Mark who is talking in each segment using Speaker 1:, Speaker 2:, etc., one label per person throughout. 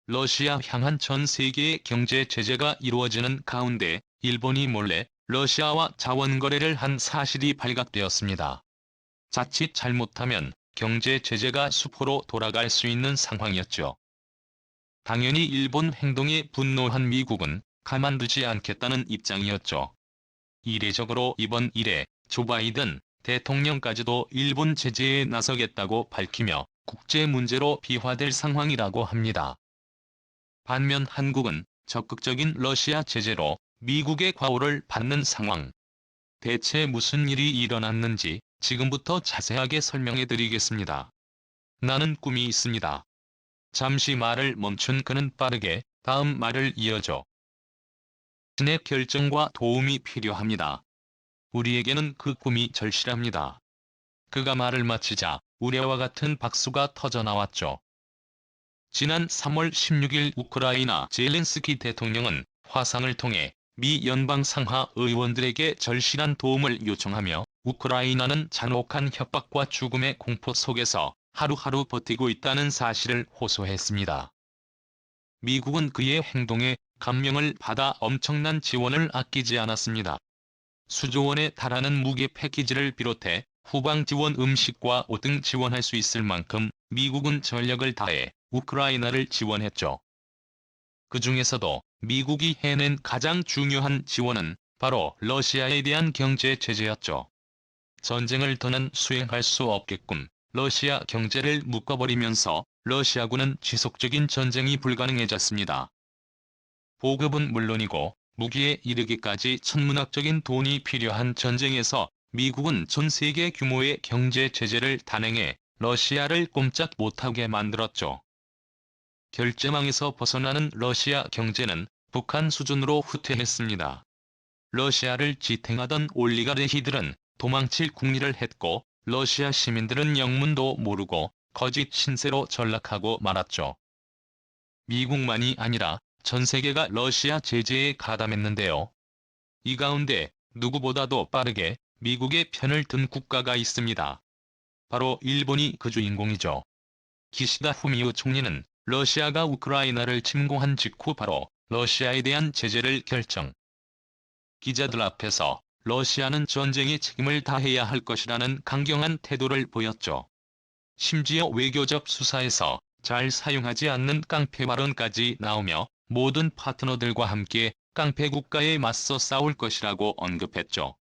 Speaker 1: 러시아 향한 전 세계의 경제 제재가 이루어지는 가운데 일본이 몰래 러시아와 자원 거래를 한 사실이 발각되었습니다. 자칫 잘못하면 경제 제재가 수포로 돌아갈 수 있는 상황이었죠. 당연히 일본 행동에 분노한 미국은 가만두지 않겠다는 입장이었죠. 이례적으로 이번 일에 조 바이든 대통령까지도 일본 제재에 나서겠다고 밝히며 국제 문제로 비화될 상황이라고 합니다. 반면 한국은 적극적인 러시아 제재로 미국의 과오를 받는 상황. 대체 무슨 일이 일어났는지 지금부터 자세하게 설명해 드리겠습니다. 나는 꿈이 있습니다. 잠시 말을 멈춘 그는 빠르게 다음 말을 이어줘. 신의 결정과 도움이 필요합니다. 우리에게는 그 꿈이 절실합니다. 그가 말을 마치자 우레와 같은 박수가 터져나왔죠. 지난 3월 16일 우크라이나 젤렌스키 대통령은 화상을 통해 미 연방 상하 의원들에게 절실한 도움을 요청하며 우크라이나는 잔혹한 협박과 죽음의 공포 속에서 하루하루 버티고 있다는 사실을 호소했습니다. 미국은 그의 행동에 감명을 받아 엄청난 지원을 아끼지 않았습니다. 수조 원에 달하는 무기 패키지를 비롯해 후방 지원 음식과 옷 등 지원할 수 있을 만큼 미국은 전력을 다해 우크라이나를 지원했죠. 그 중에서도 미국이 해낸 가장 중요한 지원은 바로 러시아에 대한 경제 제재였죠. 전쟁을 더는 수행할 수 없게끔 러시아 경제를 묶어버리면서 러시아군은 지속적인 전쟁이 불가능해졌습니다. 보급은 물론이고 무기에 이르기까지 천문학적인 돈이 필요한 전쟁에서 미국은 전 세계 규모의 경제 제재를 단행해 러시아를 꼼짝 못하게 만들었죠. 결제망에서 벗어나는 러시아 경제는 북한 수준으로 후퇴했습니다. 러시아를 지탱하던 올리가르히들은 도망칠 궁리를 했고 러시아 시민들은 영문도 모르고 거짓 신세로 전락하고 말았죠. 미국만이 아니라 전 세계가 러시아 제재에 가담했는데요. 이 가운데 누구보다도 빠르게 미국의 편을 든 국가가 있습니다. 바로 일본이 그 주인공이죠. 기시다 후미오 총리는 러시아가 우크라이나를 침공한 직후 바로 러시아에 대한 제재를 결정. 기자들 앞에서 러시아는 전쟁의 책임을 다해야 할 것이라는 강경한 태도를 보였죠. 심지어 외교적 수사에서 잘 사용하지 않는 깡패 발언까지 나오며 모든 파트너들과 함께 깡패 국가에 맞서 싸울 것이라고 언급했죠.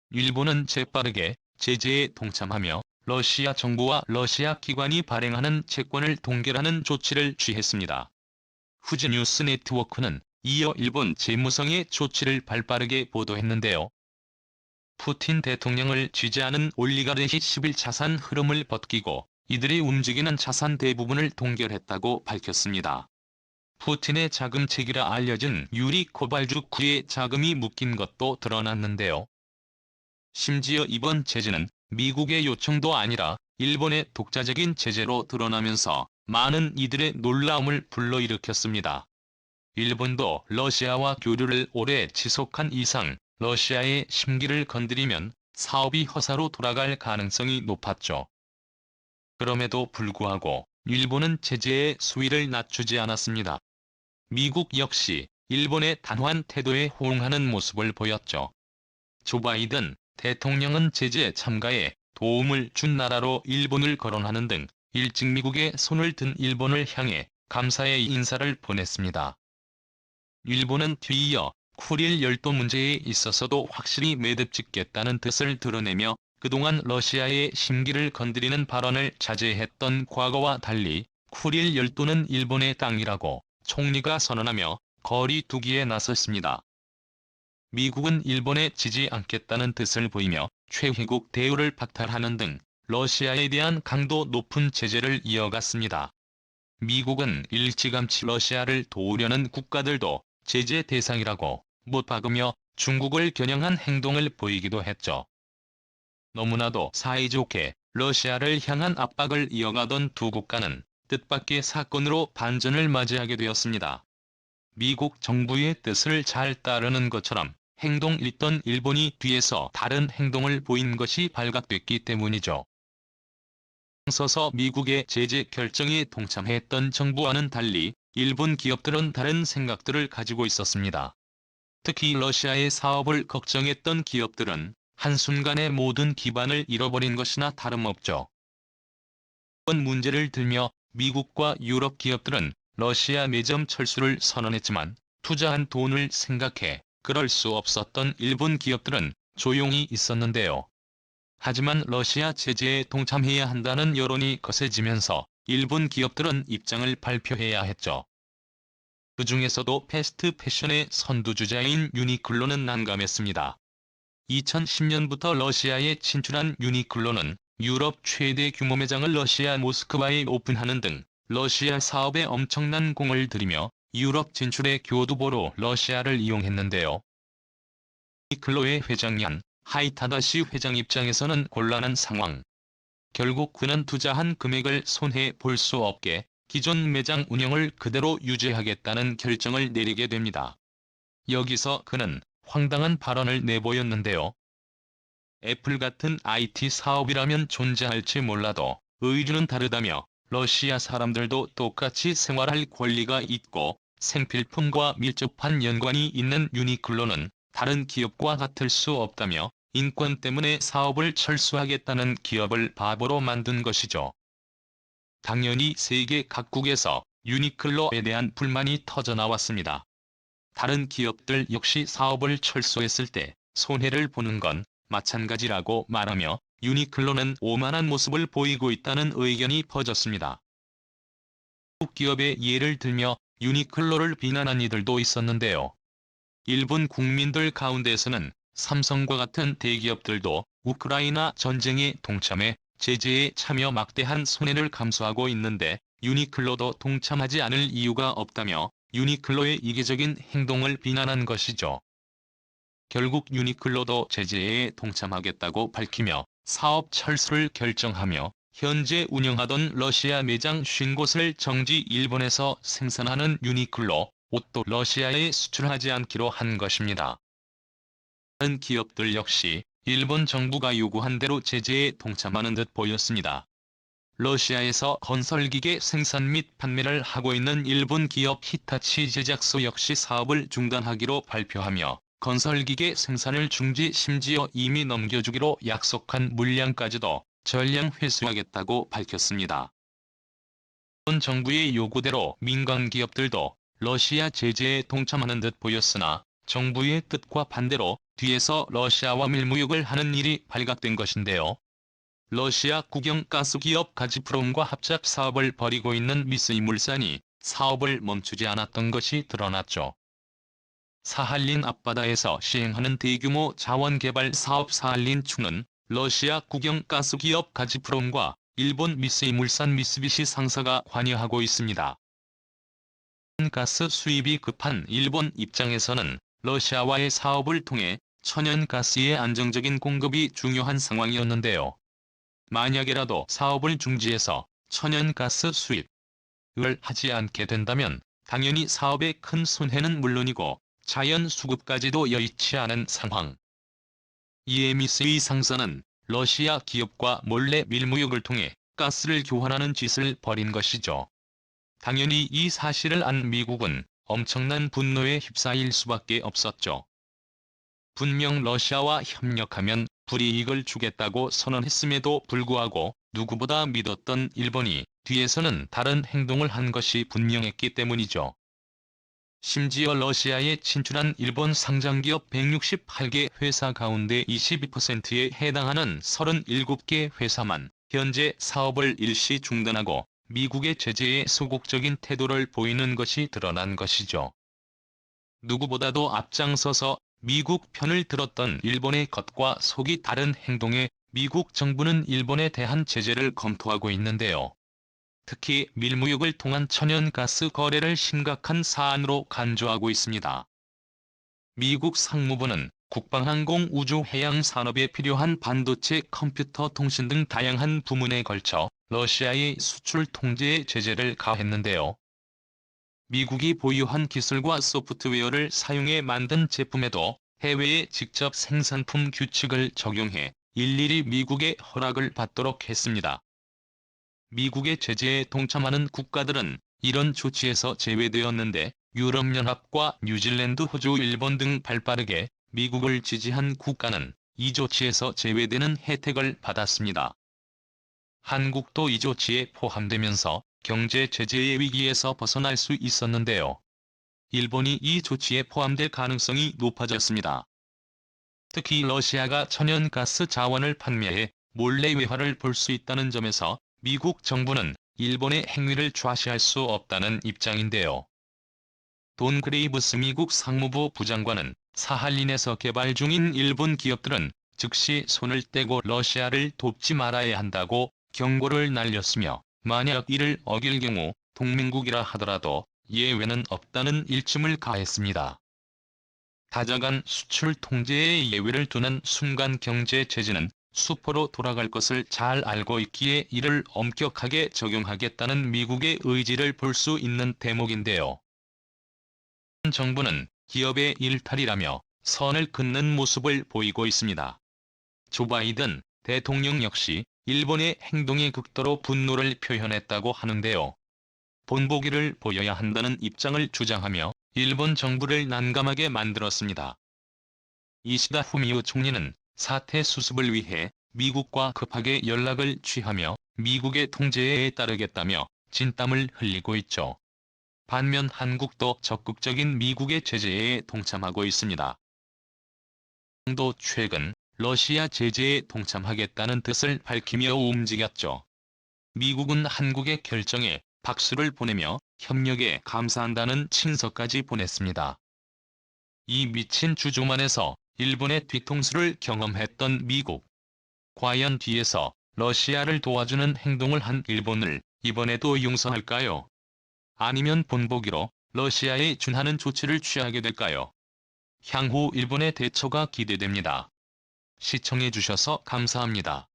Speaker 1: 일본은 재빠르게 제재에 동참하며 러시아 정부와 러시아 기관이 발행하는 채권을 동결하는 조치를 취했습니다. 후지뉴스 네트워크는 이어 일본 재무성의 조치를 발빠르게 보도했는데요. 푸틴 대통령을 지지하는 올리가르히 10일 자산 흐름을 벗기고 이들이 움직이는 자산 대부분을 동결했다고 밝혔습니다. 푸틴의 자금책이라 알려진 유리 코발주크의 자금이 묶인 것도 드러났는데요. 심지어 이번 제재는 미국의 요청도 아니라 일본의 독자적인 제재로 드러나면서 많은 이들의 놀라움을 불러일으켰습니다. 일본도 러시아와 교류를 오래 지속한 이상 러시아의 심기를 건드리면 사업이 허사로 돌아갈 가능성이 높았죠. 그럼에도 불구하고 일본은 제재의 수위를 낮추지 않았습니다. 미국 역시 일본의 단호한 태도에 호응하는 모습을 보였죠. 조 바이든 대통령은 제재 참가에 도움을 준 나라로 일본을 거론하는 등 일찍 미국의 손을 든 일본을 향해 감사의 인사를 보냈습니다. 일본은 뒤이어 쿠릴 열도 문제에 있어서도 확실히 매듭짓겠다는 뜻을 드러내며 그동안 러시아의 심기를 건드리는 발언을 자제했던 과거와 달리 쿠릴 열도는 일본의 땅이라고 총리가 선언하며 거리 두기에 나섰습니다. 미국은 일본에 지지 않겠다는 뜻을 보이며 최혜국 대우를 박탈하는 등 러시아에 대한 강도 높은 제재를 이어갔습니다. 미국은 일찌감치 러시아를 도우려는 국가들도 제재 대상이라고 못 박으며 중국을 겨냥한 행동을 보이기도 했죠. 너무나도 사이좋게 러시아를 향한 압박을 이어가던 두 국가는 뜻밖의 사건으로 반전을 맞이하게 되었습니다. 미국 정부의 뜻을 잘 따르는 것처럼 행동 잃던 일본이 뒤에서 다른 행동을 보인 것이 발각됐기 때문이죠. 서서 미국의 제재 결정에 동참했던 정부와는 달리 일본 기업들은 다른 생각들을 가지고 있었습니다. 특히 러시아의 사업을 걱정했던 기업들은 한순간에 모든 기반을 잃어버린 것이나 다름없죠. 이번 문제를 들며 미국과 유럽 기업들은 러시아 매점 철수를 선언했지만 투자한 돈을 생각해 그럴 수 없었던 일본 기업들은 조용히 있었는데요. 하지만 러시아 제재에 동참해야 한다는 여론이 거세지면서 일본 기업들은 입장을 발표해야 했죠. 그 중에서도 패스트 패션의 선두주자인 유니클로는 난감했습니다. 2010년부터 러시아에 진출한 유니클로는 유럽 최대 규모 매장을 러시아 모스크바에 오픈하는 등 러시아 사업에 엄청난 공을 들이며 유럽 진출의 교두보로 러시아를 이용했는데요. 유니클로의 회장 얀 하이타다시 회장 입장에서는 곤란한 상황. 결국 그는 투자한 금액을 손해 볼 수 없게 기존 매장 운영을 그대로 유지하겠다는 결정을 내리게 됩니다. 여기서 그는 황당한 발언을 내보였는데요. 애플 같은 IT 사업이라면 존재할지 몰라도 의류는 다르다며 러시아 사람들도 똑같이 생활할 권리가 있고 생필품과 밀접한 연관이 있는 유니클로는 다른 기업과 같을 수 없다며 인권 때문에 사업을 철수하겠다는 기업을 바보로 만든 것이죠. 당연히 세계 각국에서 유니클로에 대한 불만이 터져나왔습니다. 다른 기업들 역시 사업을 철수했을 때 손해를 보는 건 마찬가지라고 말하며 유니클로는 오만한 모습을 보이고 있다는 의견이 퍼졌습니다. 한국 기업의 예를 들며 유니클로를 비난한 이들도 있었는데요. 일본 국민들 가운데서는 삼성과 같은 대기업들도 우크라이나 전쟁에 동참해 제재에 참여 막대한 손해를 감수하고 있는데 유니클로도 동참하지 않을 이유가 없다며 유니클로의 이기적인 행동을 비난한 것이죠. 결국 유니클로도 제재에 동참하겠다고 밝히며 사업 철수를 결정하며 현재 운영하던 러시아 매장 50곳을 정지. 일본에서 생산하는 유니클로 옷도 러시아에 수출하지 않기로 한 것입니다. 다른 기업들 역시 일본 정부가 요구한 대로 제재에 동참하는 듯 보였습니다. 러시아에서 건설기계 생산 및 판매를 하고 있는 일본 기업 히타치 제작소 역시 사업을 중단하기로 발표하며 건설기계 생산을 중지, 심지어 이미 넘겨주기로 약속한 물량까지도 전량 회수하겠다고 밝혔습니다. 일본 정부의 요구대로 민간 기업들도 러시아 제재에 동참하는 듯 보였으나 정부의 뜻과 반대로 뒤에서 러시아와 밀무육을 하는 일이 발각된 것인데요. 러시아 국영 가스기업 가즈프롬과 합작 사업을 벌이고 있는 미쓰이물산이 사업을 멈추지 않았던 것이 드러났죠. 사할린 앞바다에서 시행하는 대규모 자원개발 사업 사할린추는 러시아 국영 가스기업 가즈프롬과 일본 미쓰이물산 미쓰비시 상사가 관여하고 있습니다. 가스 수입이 급한 일본 입장에서는 러시아와의 사업을 통해 천연가스의 안정적인 공급이 중요한 상황이었는데요. 만약에라도 사업을 중지해서 천연가스 수입을 하지 않게 된다면 당연히 사업의 큰 손해는 물론이고 자연 수급까지도 여의치 않은 상황. 이에 미쓰이 상사는 러시아 기업과 몰래 밀무육을 통해 가스를 교환하는 짓을 벌인 것이죠. 당연히 이 사실을 안 미국은 엄청난 분노에 휩싸일 수밖에 없었죠. 분명 러시아와 협력하면 불이익을 주겠다고 선언했음에도 불구하고 누구보다 믿었던 일본이 뒤에서는 다른 행동을 한 것이 분명했기 때문이죠. 심지어 러시아에 진출한 일본 상장기업 168개 회사 가운데 22%에 해당하는 37개 회사만 현재 사업을 일시 중단하고 미국의 제재에 소극적인 태도를 보이는 것이 드러난 것이죠. 누구보다도 앞장서서 미국 편을 들었던 일본의 겉과 속이 다른 행동에 미국 정부는 일본에 대한 제재를 검토하고 있는데요. 특히 밀무육을 통한 천연가스 거래를 심각한 사안으로 간주하고 있습니다. 미국 상무부는 국방항공 우주해양 산업에 필요한 반도체, 컴퓨터, 통신 등 다양한 부문에 걸쳐 러시아의 수출 통제에 제재를 가했는데요. 미국이 보유한 기술과 소프트웨어를 사용해 만든 제품에도 해외에 직접 생산품 규칙을 적용해 일일이 미국의 허락을 받도록 했습니다. 미국의 제재에 동참하는 국가들은 이런 조치에서 제외되었는데 유럽연합과 뉴질랜드, 호주, 일본 등 발빠르게 미국을 지지한 국가는 이 조치에서 제외되는 혜택을 받았습니다. 한국도 이 조치에 포함되면서 경제 제재의 위기에서 벗어날 수 있었는데요. 일본이 이 조치에 포함될 가능성이 높아졌습니다. 특히 러시아가 천연가스 자원을 판매해 몰래 외화를 볼 수 있다는 점에서 미국 정부는 일본의 행위를 좌시할 수 없다는 입장인데요. 돈 그레이브스 미국 상무부 부장관은 사할린에서 개발 중인 일본 기업들은 즉시 손을 떼고 러시아를 돕지 말아야 한다고 경고를 날렸으며, 만약 이를 어길 경우 동맹국이라 하더라도 예외는 없다는 일침을 가했습니다. 다자간 수출 통제에 예외를 두는 순간 경제 제재는 수포로 돌아갈 것을 잘 알고 있기에 이를 엄격하게 적용하겠다는 미국의 의지를 볼 수 있는 대목인데요. 정부는 기업의 일탈이라며 선을 긋는 모습을 보이고 있습니다. 조 바이든 대통령 역시 일본의 행동에 극도로 분노를 표현했다고 하는데요. 본보기를 보여야 한다는 입장을 주장하며 일본 정부를 난감하게 만들었습니다. 이시다 후미오 총리는 사태 수습을 위해 미국과 급하게 연락을 취하며 미국의 통제에 따르겠다며 진땀을 흘리고 있죠. 반면 한국도 적극적인 미국의 제재에 동참하고 있습니다. 도 최근 러시아 제재에 동참하겠다는 뜻을 밝히며 움직였죠. 미국은 한국의 결정에 박수를 보내며 협력에 감사한다는 친서까지 보냈습니다. 이 미친 주조만에서 일본의 뒤통수를 경험했던 미국. 과연 뒤에서 러시아를 도와주는 행동을 한 일본을 이번에도 용서할까요? 아니면 본보기로 러시아에 준하는 조치를 취하게 될까요? 향후 일본의 대처가 기대됩니다. 시청해주셔서 감사합니다.